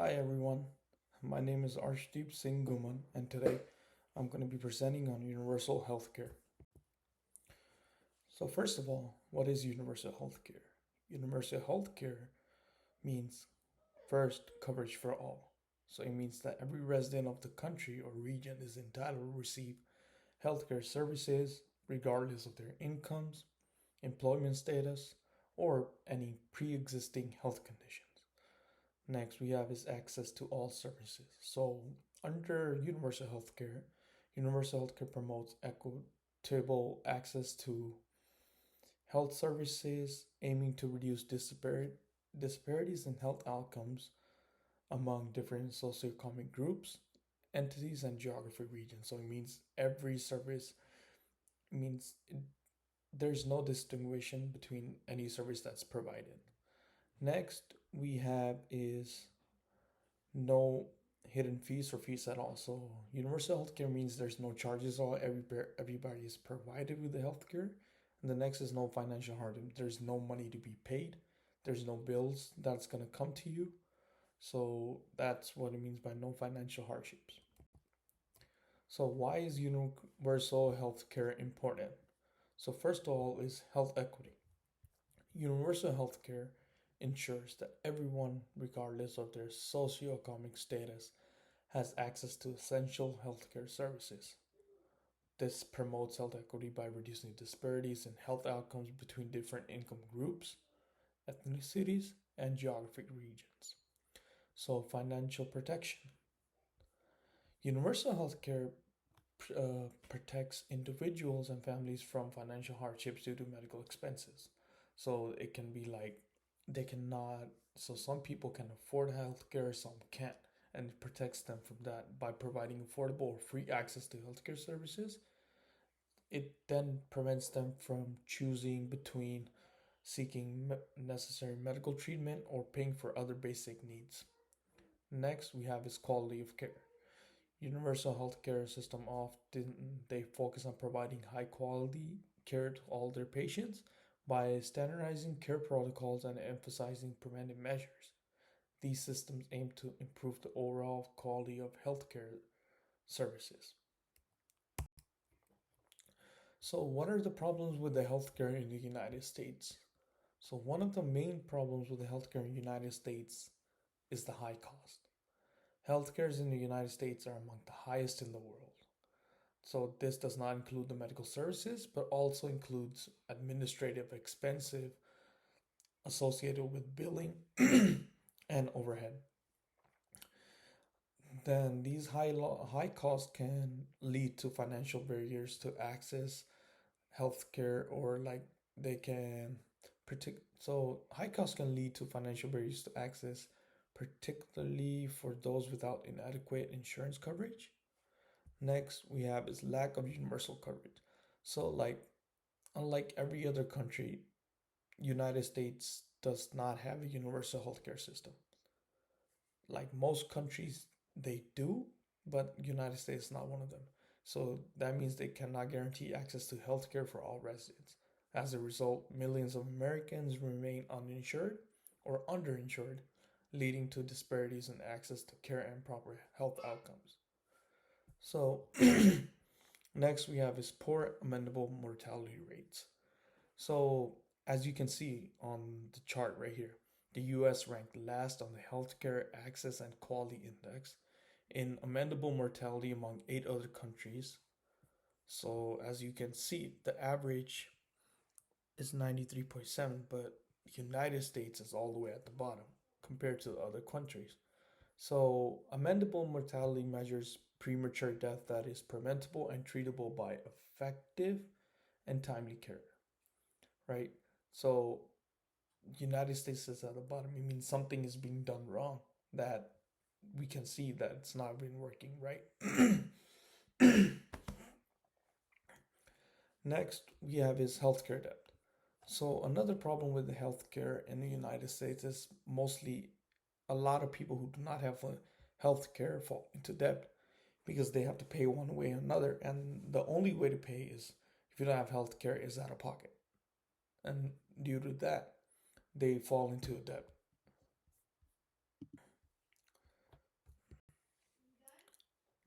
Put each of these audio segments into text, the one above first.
Hi everyone, my name is Arshdeep Singh Guman, and today I'm going to be presenting on universal healthcare. So, first of all, what is universal healthcare? Universal healthcare means first coverage for all. So, it means that every resident of the country or region is entitled to receive healthcare services regardless of their incomes, employment status, or any pre existing health conditions. Next, we have is access to all services. So, under universal healthcare promotes equitable access to health services, aiming to reduce disparities in health outcomes among different socioeconomic groups, entities, and geographic regions. So, it means every service means there's no distinction between any service that's provided. Next, we have is no hidden fees or fees at all. So universal healthcare means there's no charges at all. Everybody is provided with the healthcare. And the next is no financial hardship. There's no money to be paid. There's no bills that's gonna come to you. So that's what it means by no financial hardships. So why is universal healthcare important? So first of all is health equity. Universal healthcare ensures that everyone, regardless of their socioeconomic status, has access to essential healthcare services. This promotes health equity by reducing disparities in health outcomes between different income groups, ethnicities, and geographic regions. So, financial protection. Universal healthcare protects individuals and families from financial hardships due to medical expenses. So, it can be like they cannot, so some people can afford healthcare, some can't, and it protects them from that by providing affordable or free access to healthcare services. It then prevents them from choosing between seeking necessary medical treatment or paying for other basic needs. Next, we have is quality of care. Universal healthcare system often they focus on providing high quality care to all their patients by standardizing care protocols and emphasizing preventive measures. These systems aim to improve the overall quality of healthcare services. So, what are the problems with the healthcare in the United States? So, one of the main problems with the healthcare in the United States is the high cost. Healthcares in the United States are among the highest in the world. So, this does not include the medical services, but also includes administrative expenses associated with billing and overhead. Then these high costs can lead to financial barriers to access healthcare, or like they can so high costs can lead to financial barriers to access, particularly for those without inadequate insurance coverage. Next, we have is lack of universal coverage. So like unlike every other country, United States does not have a universal healthcare system. Like most countries, they do, but United States is not one of them. So that means they cannot guarantee access to healthcare for all residents. As a result, millions of Americans remain uninsured or underinsured, leading to disparities in access to care and proper health outcomes. So, next we have is poor amendable mortality rates. So, as you can see on the chart right here, the US ranked last on the Healthcare Access and Quality Index in amendable mortality among 8 other countries. So, as you can see, the average is 93.7, but United States is all the way at the bottom compared to the other countries. So, amendable mortality measures premature death that is preventable and treatable by effective and timely care, right? So, United States is at the bottom. It means something is being done wrong that we can see that it's not been working right. Next, we have is healthcare debt. So, another problem with the healthcare in the United States is mostly a lot of people who do not have healthcare fall into debt because they have to pay one way or another, and the only way to pay is if you don't have healthcare is out of pocket, and due to that, they fall into a debt.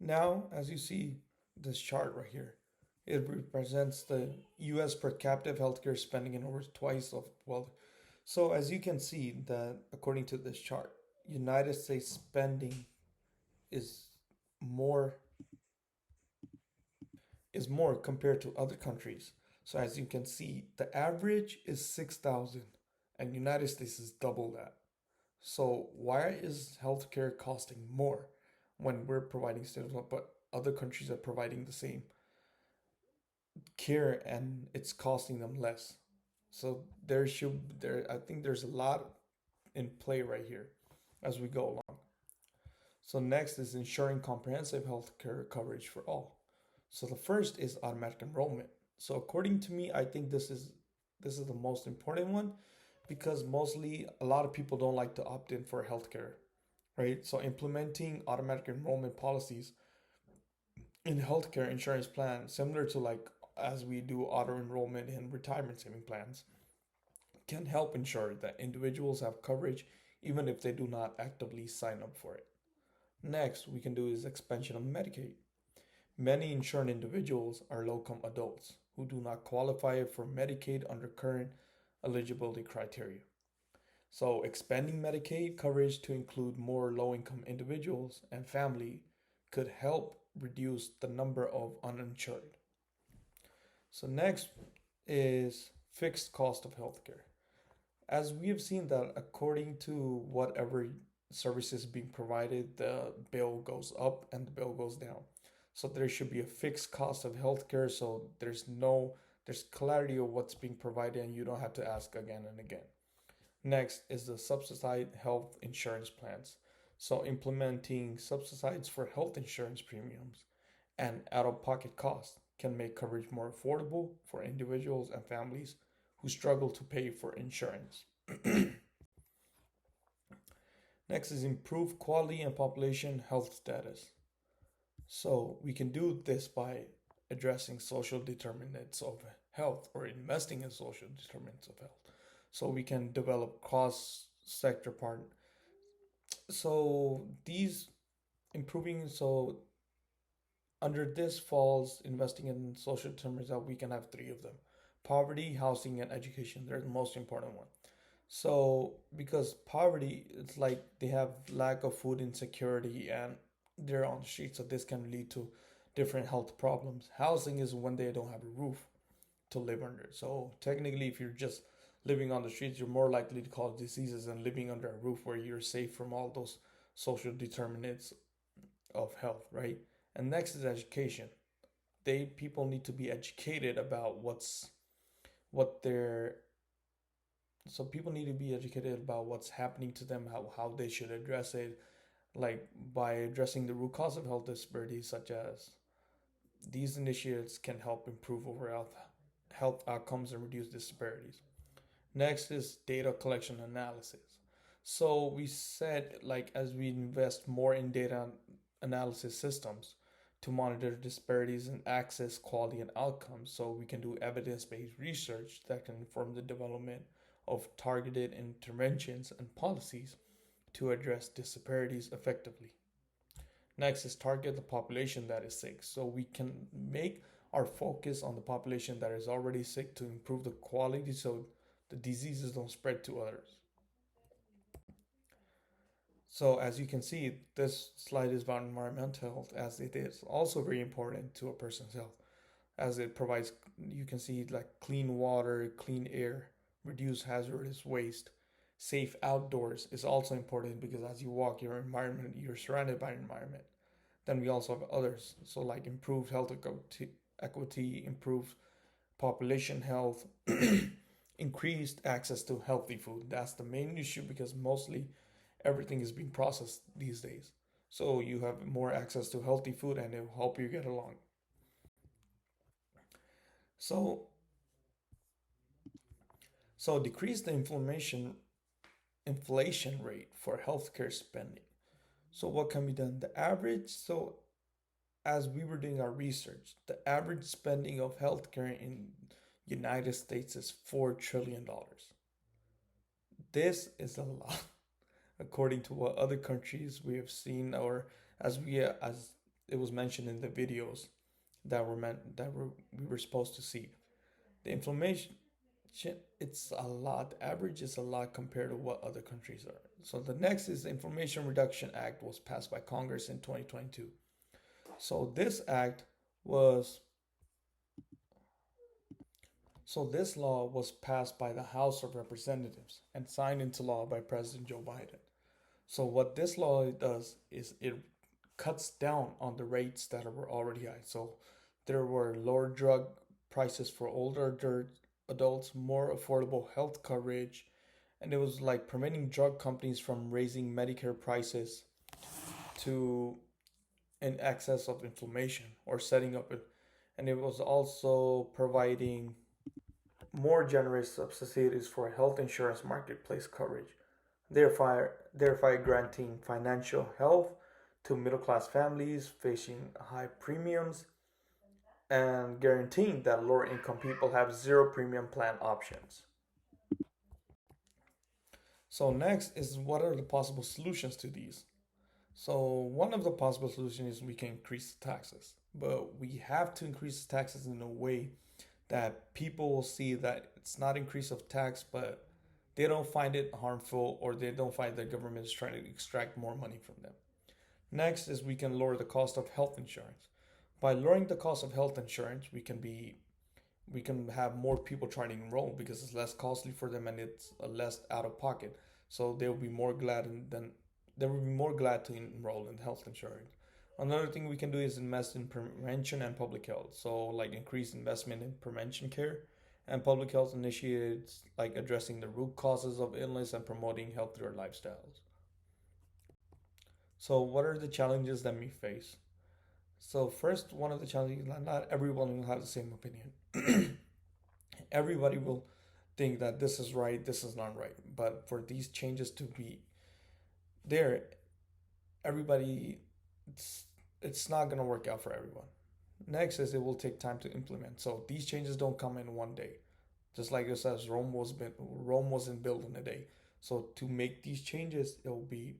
Now, as you see this chart right here, it represents the US per capita healthcare spending in over twice of, well, so as you can see that according to this chart, United States spending is more more compared to other countries. So as you can see, the average is 6,000 and United States is double that. So why is healthcare costing more when we're providing stimulus, but other countries are providing the same care and it's costing them less? So I think there's a lot in play right here as we go along. So next is ensuring comprehensive healthcare coverage for all. So the first is automatic enrollment. So according to me, I think this is the most important one because mostly a lot of people don't like to opt in for healthcare, right? So implementing automatic enrollment policies in healthcare insurance plans, similar to like as we do auto enrollment in retirement saving plans, can help ensure that individuals have coverage even if they do not actively sign up for it. Next, we can do is expansion of Medicaid. Many insured individuals are low income adults who do not qualify for Medicaid under current eligibility criteria. So, expanding Medicaid coverage to include more low income individuals and family could help reduce the number of uninsured. So, next is fixed cost of healthcare. As we have seen that according to whatever services being provided, the bill goes up and the bill goes down. So there should be a fixed cost of healthcare so there's clarity of what's being provided and you don't have to ask again and again. Next is the subsidized health insurance plans. So implementing subsidies for health insurance premiums and out-of-pocket costs can make coverage more affordable for individuals and families who struggle to pay for insurance. Next is improve quality and population health status. So we can do this by addressing social determinants of health or investing in social determinants of health. So we can develop cross sector part. So these improving so under this falls investing in social determinants that we can have three of them: poverty, housing, and education. They're the most important one. So because poverty, it's like they have lack of food insecurity and they're on the street, so this can lead to different health problems. Housing is when they don't have a roof to live under. So technically, if you're just living on the streets, you're more likely to cause diseases than living under a roof where you're safe from all those social determinants of health, right? And next is education. People need to be educated about what they're so people need to be educated about what's happening to them, how they should address it, like by addressing the root cause of health disparities, such as these initiatives can help improve overall health outcomes and reduce disparities. Next is data collection analysis. So we said like as we invest more in data analysis systems to monitor disparities in access, quality, and outcomes, so we can do evidence-based research that can inform the development of targeted interventions and policies to address disparities effectively. Next is target the population that is sick. So we can make our focus on the population that is already sick to improve the quality so the diseases don't spread to others. So as you can see, this slide is about environmental health as it is also very important to a person's health as it provides, you can see like clean water, clean air, reduce hazardous waste. Safe outdoors is also important because as you walk your environment, you're surrounded by environment. Then we also have others. So like improved health equity, improved population health, increased access to healthy food. That's the main issue because mostly everything is being processed these days. So you have more access to healthy food and it will help you get along. So decrease the inflation rate for healthcare spending. So what can be done? The average, so as we were doing our research, the average spending of healthcare in United States is $4 trillion. This is a lot according to what other countries we have seen, or as it was mentioned in the videos we were supposed to see. The inflammation, it's a lot. The average is a lot compared to what other countries are. So the next is the Inflammation Reduction Act was passed by Congress in 2022. So was this law was passed by the House of Representatives and signed into law by President Joe Biden. So what this law does is it cuts down on the rates that were already high. So there were lower drug prices for older adults, more affordable health coverage, and it was like preventing drug companies from raising Medicare prices to in excess of inflammation or setting up it. And it was also providing more generous subsidies for health insurance marketplace coverage, thereby granting financial help to middle class families facing high premiums and guaranteeing that lower income people have zero premium plan options. So, next is what are the possible solutions to these? So, one of the possible solutions is we can increase the taxes, but we have to increase the taxes in a way that people will see that it's not increase of tax, but they don't find it harmful or they don't find the government is trying to extract more money from them. Next is we can lower the cost of health insurance. By lowering the cost of health insurance, we can have more people trying to enroll because it's less costly for them and it's less out of pocket. So they will be more glad to enroll in health insurance. Another thing we can do is invest in prevention and public health. So like increase investment in prevention care and public health initiatives like addressing the root causes of illness and promoting healthier lifestyles. So what are the challenges that we face? So first, one of the challenges, not everyone will have the same opinion. Everybody will think that this is right, this is not right. But for these changes to be there, everybody, it's not going to work out for everyone. Next is it will take time to implement. So these changes don't come in one day. Just like it says, Rome wasn't built in a day. So to make these changes, it will be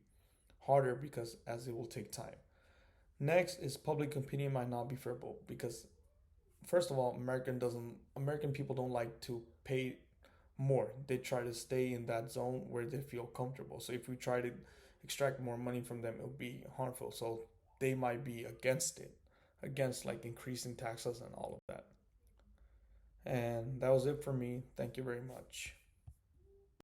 harder because as it will take time. Next is public opinion might not be favorable because first of all, American people don't like to pay more. They try to stay in that zone where they feel comfortable. So if we try to extract more money from them, it'll be harmful. So they might be against it, against like increasing taxes and all of that. And that was it for me. Thank you very much.